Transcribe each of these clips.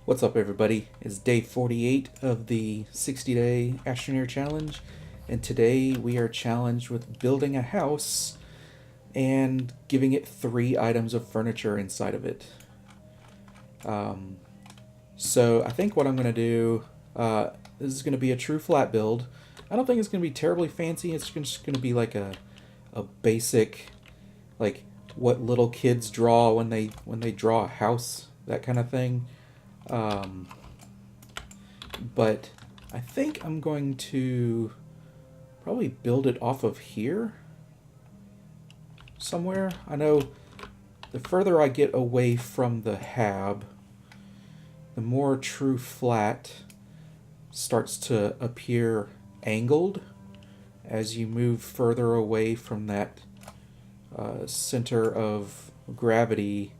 What's up, everybody? It's day 48 of the 60-day Astroneer challenge, and today we are challenged with building a house and giving it 3 items of furniture inside of it. So I think what I'm going to do, this is going to be a true flat build. I don't think it's going to be terribly fancy. It's just going to be like a basic, like what little kids draw when they draw a house, that kind of thing. But I think I'm going to probably build it off of here somewhere. I know the further I get away from the hab, the more true flat starts to appear angled as you move further away from that center of gravity.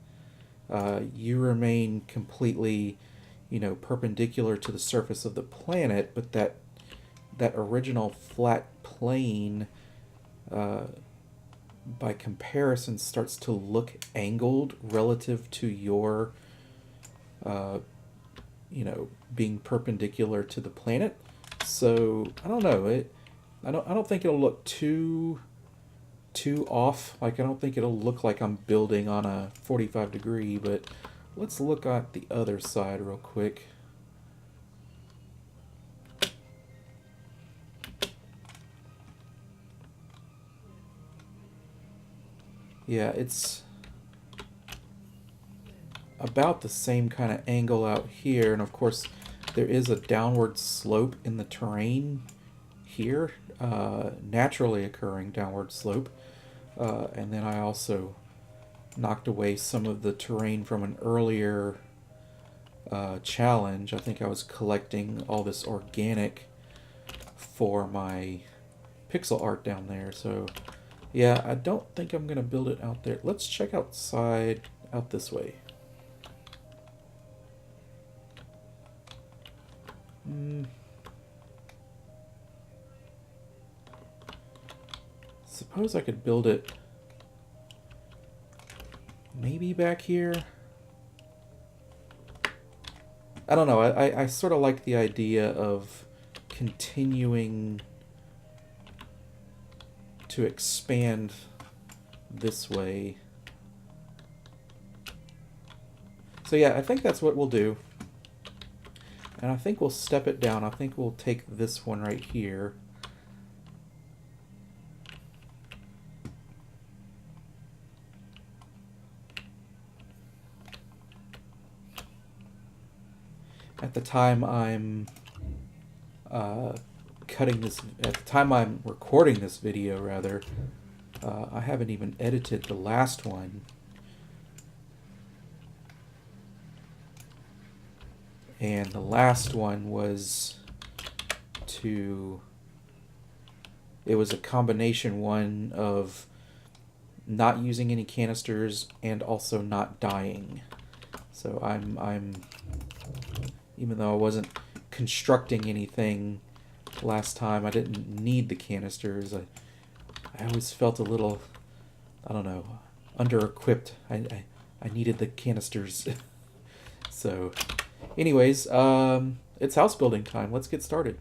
You remain completely, perpendicular to the surface of the planet, but that original flat plane, by comparison, starts to look angled relative to your, being perpendicular to the planet. So I don't know. I don't think it'll look too off. Like, I don't think it'll look like I'm building on a 45 degree, but let's look at the other side real quick. Yeah, it's about the same kind of angle out here, and of course there is a downward slope in the terrain here, naturally occurring downward slope. And then I also knocked away some of the terrain from an earlier challenge. I think I was collecting all this organic for my pixel art down there. So yeah, I don't think I'm going to build it out there. Let's check outside, out this way. Suppose I could build it maybe back here. I don't know. I sort of like the idea of continuing to expand this way. So yeah, I think that's what we'll do. And I think we'll step it down. I think we'll take this one right here. At the time I'm recording this video, rather, I haven't even edited the last one. And the last one was it was a combination one of not using any canisters and also not dying. So I'm even though I wasn't constructing anything last time, I didn't need the canisters. I always felt a little, I don't know, under-equipped. I needed the canisters. So anyways, it's house building time. Let's get started.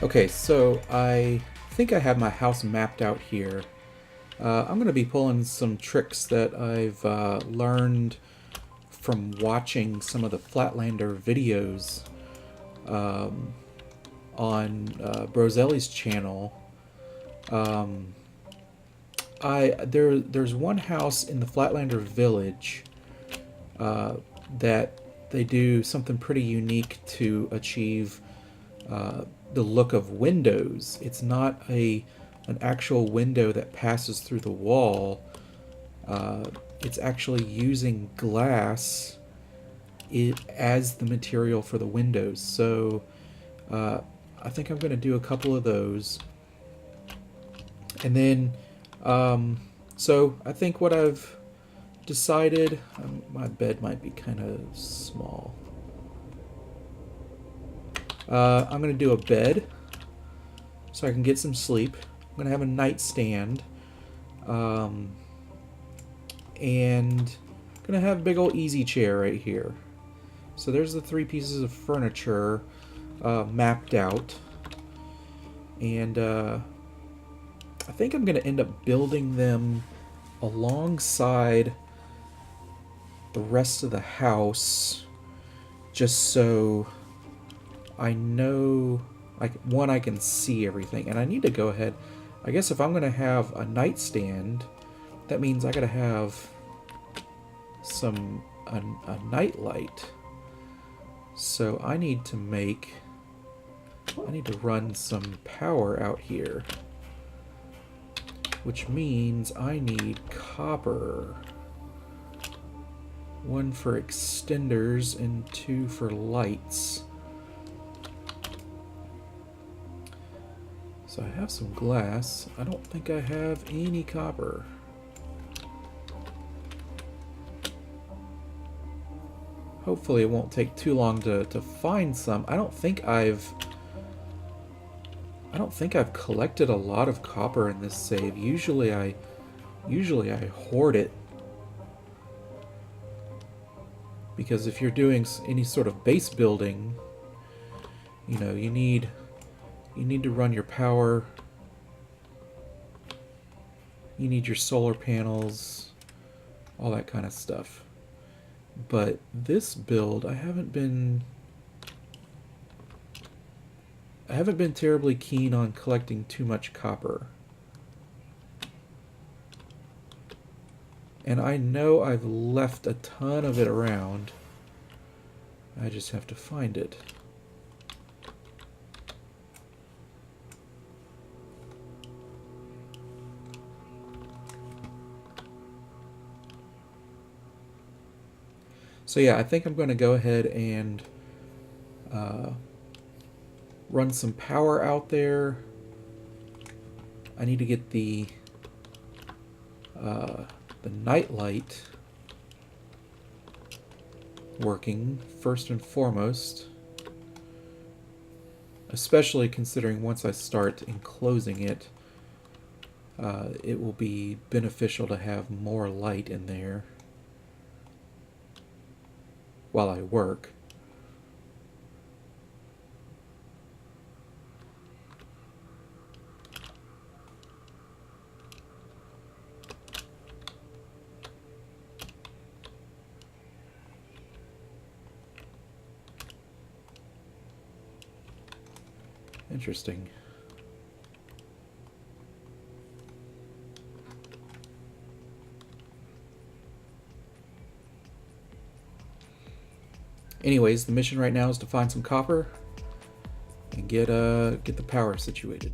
Okay, so I think I have my house mapped out here. I'm going to be pulling some tricks that I've learned from watching some of the Flatlander videos on Broselli's channel. There's one house in the Flatlander village that they do something pretty unique to achieve the look of windows. It's not an actual window that passes through the wall. It's actually using glass as the material for the windows. So I think I'm going to do a couple of those. And then, so I think what I've decided, my bed might be kind of small. I'm going to do a bed so I can get some sleep. I'm going to have a nightstand. And I'm going to have a big old easy chair right here. So there's the 3 pieces of furniture mapped out. And I think I'm going to end up building them alongside the rest of the house, just so I know, like, one, I can see everything. And I need to go ahead, I guess if I'm going to have a nightstand, that means I got to have a night light. So I need to run some power out here, which means I need copper. 1 for extenders and 2 for lights. So I have some glass. I don't think I have any copper. Hopefully it won't take too long to find some. I don't think I've collected a lot of copper in this save. Usually I hoard it, because if you're doing any sort of base building, you know, you need to run your power. You need your solar panels, all that kind of stuff. But this build, I haven't been terribly keen on collecting too much copper. And I know I've left a ton of it around. I just have to find it. So yeah, I think I'm going to go ahead and run some power out there. I need to get the night light working first and foremost, especially considering once I start enclosing it, it will be beneficial to have more light in there while I work. Interesting. Anyways, the mission right now is to find some copper and get the power situated.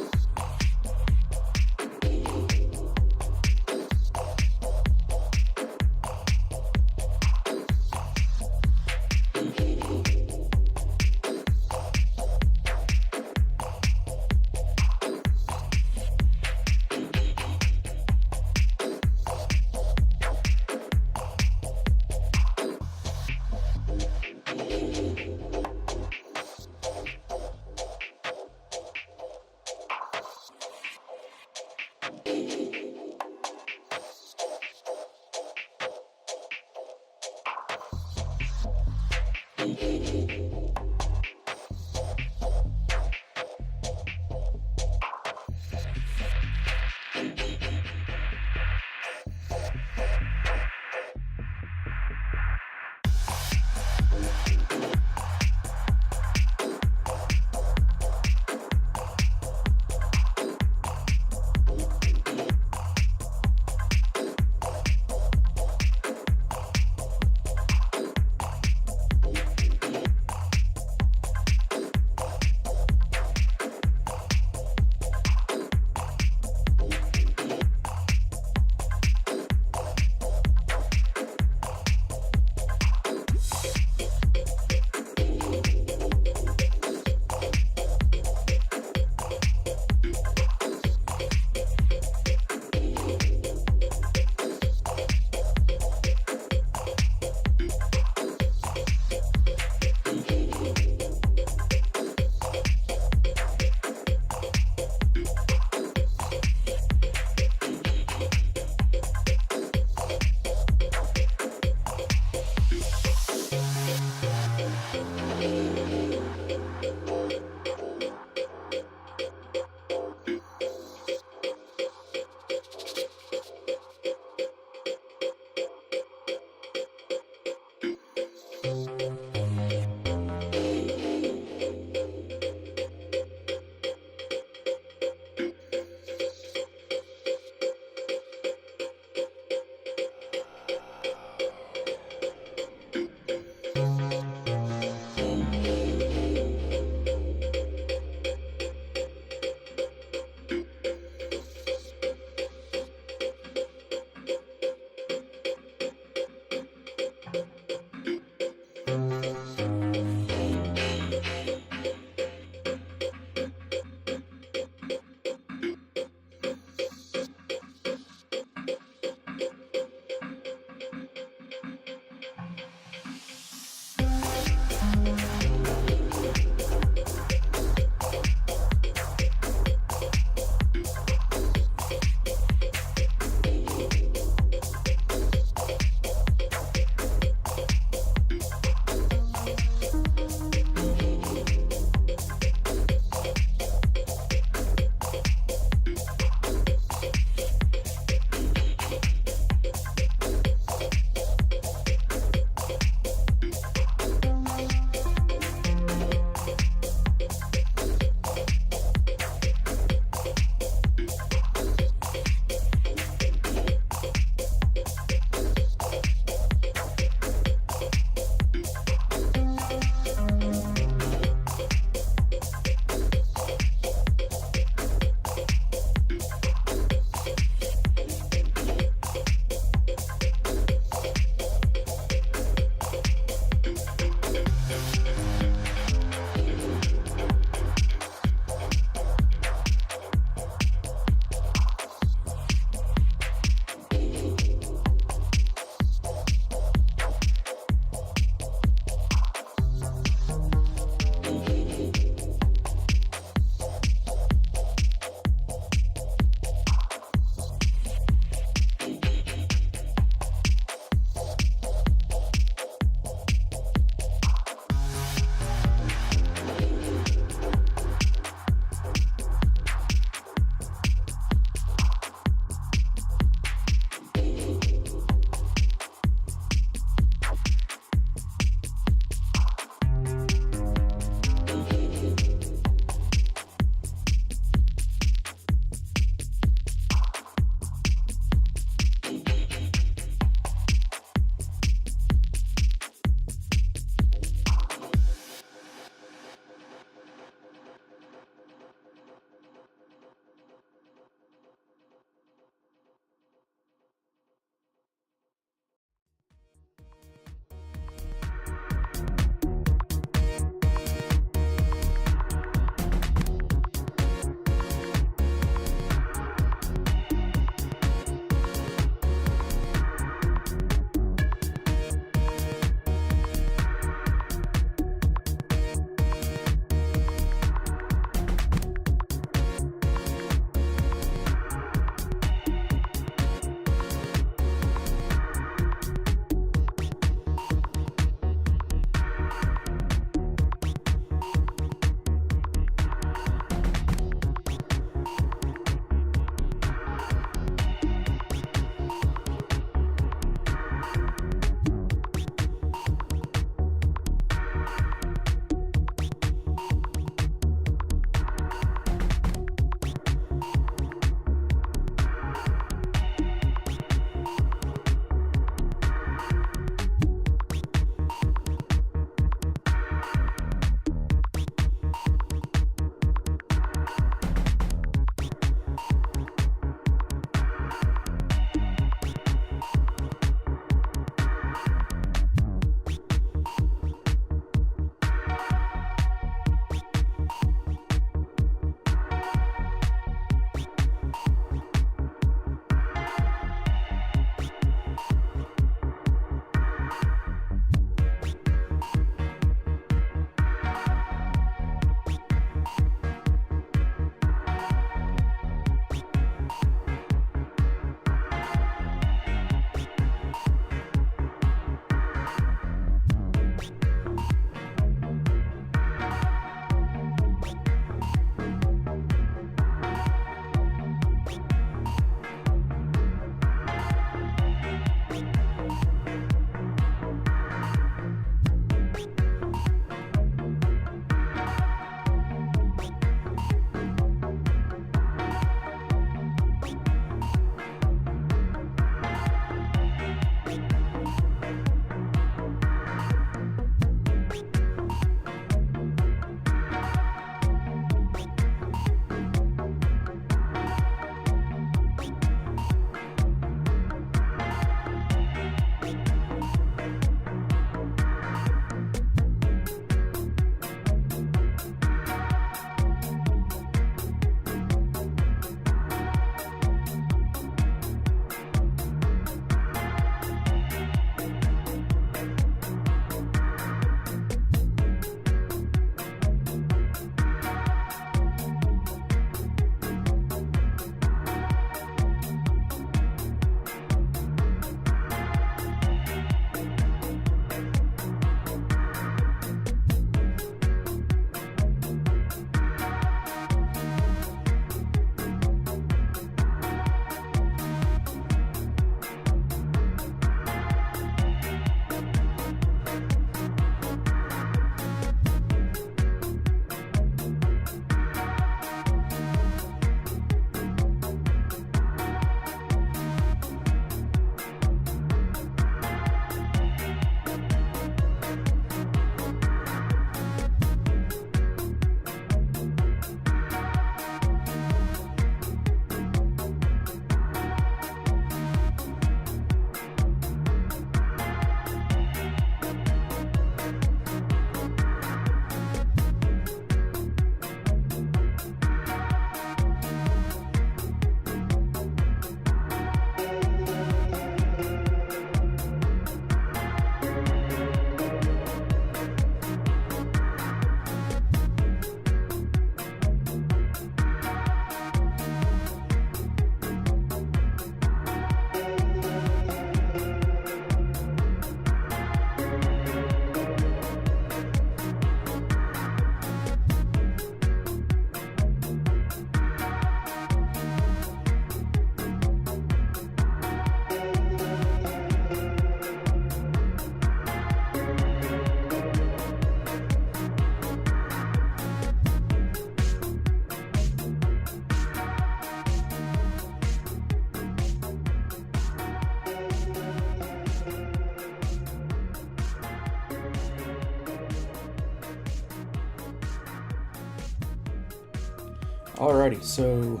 Alrighty, so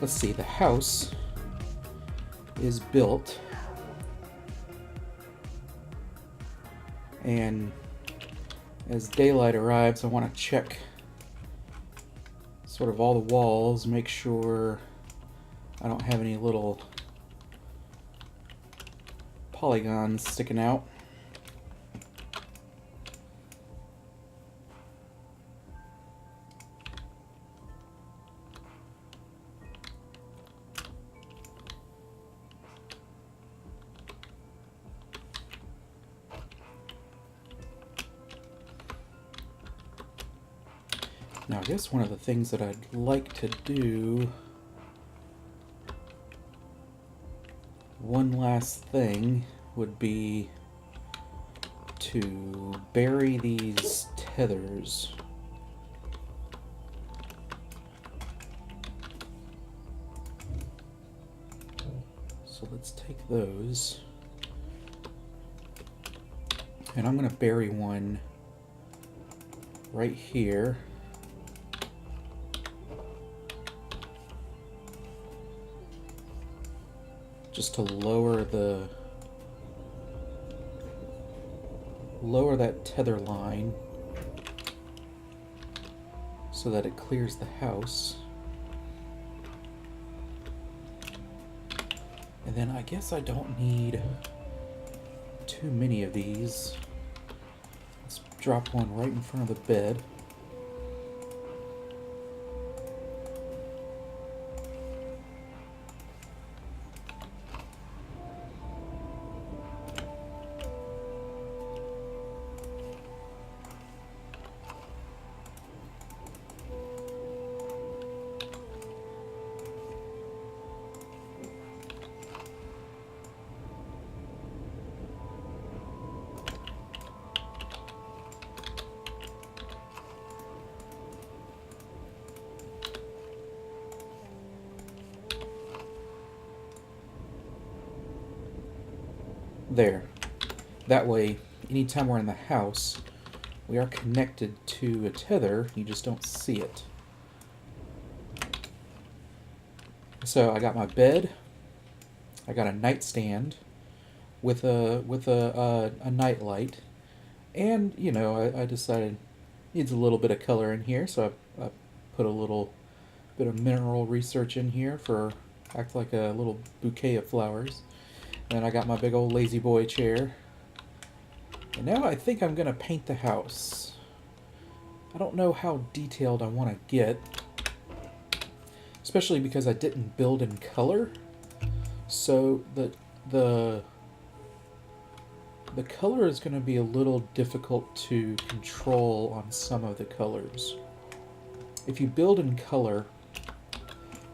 let's see, the house is built, and as daylight arrives, I want to check sort of all the walls, make sure I don't have any little polygons sticking out. Now, I guess one of the things that I'd like to do, one last thing, would be to bury these tethers. So let's take those, and I'm going to bury one right here. Just to lower that tether line so that it clears the house. And then I guess I don't need too many of these. Let's drop one right in front of the bed. There. That way, anytime we're in the house, we are connected to a tether, you just don't see it. So I got my bed, I got a nightstand with a night light, and you know, I decided it needs a little bit of color in here, so I put a little bit of mineral research in here for act like a little bouquet of flowers. And I got my big old lazy boy chair. And now I think I'm gonna paint the house. I don't know how detailed I want to get, especially because I didn't build in color. So the color is going to be a little difficult to control on some of the colors. If you build in color,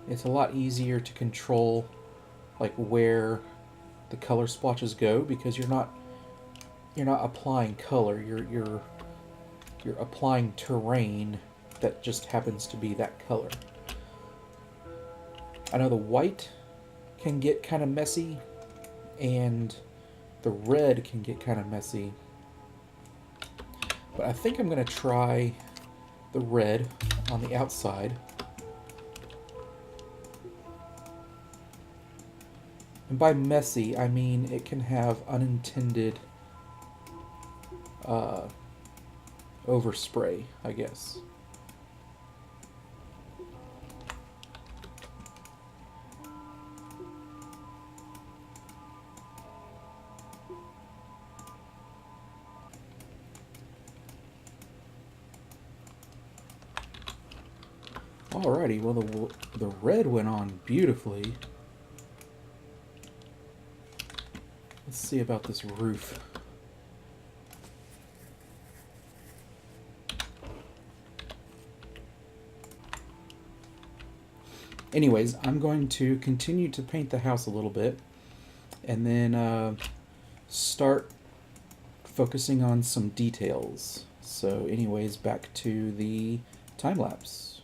it's a lot easier to control like where the color splotches go, because you're not applying color, you're applying terrain that just happens to be that color. I know the white can get kind of messy and the red can get kind of messy, but I think I'm going to try the red on the outside. And by messy, I mean it can have unintended overspray, I guess. Alrighty, well the red went on beautifully. Let's see about this roof. Anyways, I'm going to continue to paint the house a little bit and then start focusing on some details. So anyways, back to the time lapse.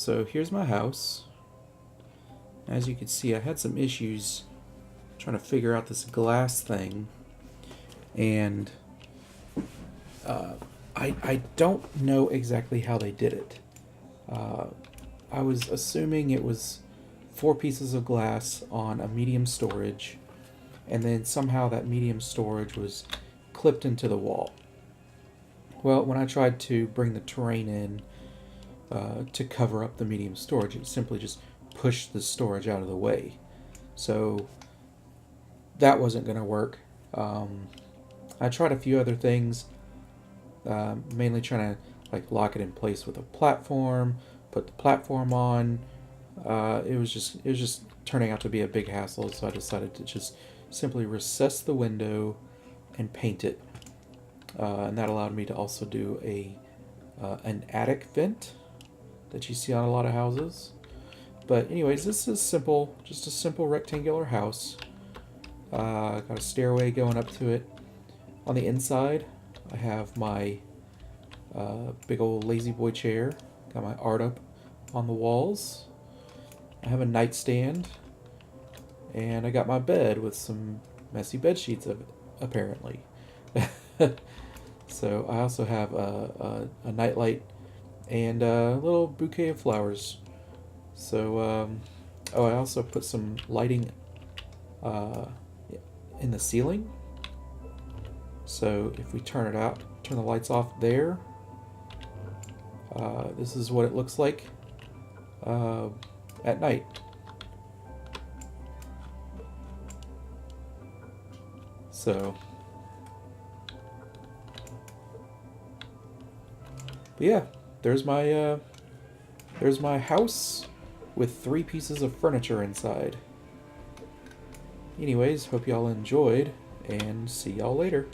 So here's my house. As you can see, I had some issues trying to figure out this glass thing, and I don't know exactly how they did it. I was assuming it was 4 pieces of glass on a medium storage, and then somehow that medium storage was clipped into the wall. Well, when I tried to bring the Terran in to cover up the medium storage, it simply just pushed the storage out of the way. So that wasn't going to work. I tried a few other things, mainly trying to like lock it in place with a platform, put the platform on. It was just turning out to be a big hassle, so I decided to just simply recess the window and paint it, and that allowed me to also do an attic vent that you see on a lot of houses. But anyways, this is simple, just a simple rectangular house. Got a stairway going up to it. On the inside, I have my big old lazy boy chair. Got my art up on the walls. I have a nightstand, and I got my bed with some messy bed sheets of it, apparently. So I also have a nightlight and a little bouquet of flowers. So, oh, I also put some lighting in the ceiling. So if we turn it out, turn the lights off there, this is what it looks like at night. So, but yeah, there's my house with 3 pieces of furniture inside. Anyways, hope y'all enjoyed, and see y'all later.